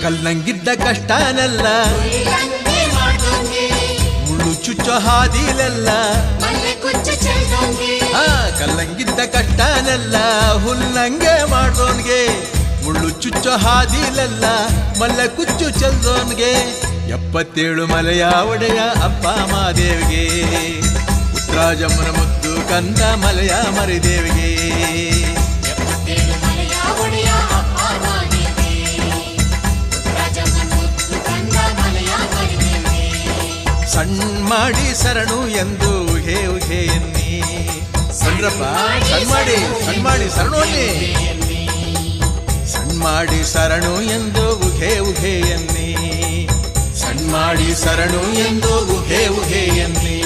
ಕಲ್ಲಂಗಿದ್ದ ಕಷ್ಟನೆಲ್ಲ ಮುಳ್ಳು ಚುಚ್ಚೋ ಹಾದಿಲೆಲ್ಲ ಕಲ್ಲಂಗಿದ್ದ ಕಷ್ಟನೆಲ್ಲ ಹುಲ್ಲಂಗೆ ಮಾಡೋನ್ಗೆ ಮುಳ್ಳು ಚುಚ್ಚೋ ಹಾದಿಲೆಲ್ಲ ಮಲ್ಲೆ ಕುಚ್ಚು ಚೆಲ್ದೋನ್ಗೆ 77 ಮಲೆಯ ಒಡೆಯ ಅಪ್ಪ ಮಾದೇವಿಗೆ ಉತ್ತರಾಜಮ್ಮನ ಮುದ್ದು ಕಂದ ಮಲೆಯ ಮರಿದೇವಿಗೆ ಸಣ್ಣ ಮಾಡಿ ಶರಣು ಎಂದು ಉಹೆ ಉಹೆ ಎನ್ನಿ ಸಣ್ರಪ್ಪ ಸಣ್ಣ ಮಾಡಿ ಶರಣು ಅನ್ನಿ ಸಣ್ಣ ಮಾಡಿ ಶರಣು ಎಂದು ಉಹೆ ಉಹೆ ಎನ್ನಿ ಸಣ್ಣ ಮಾಡಿ ಶರಣು ಎಂದು ಉಹೆ ಉಹೆ ಎನ್ನಿ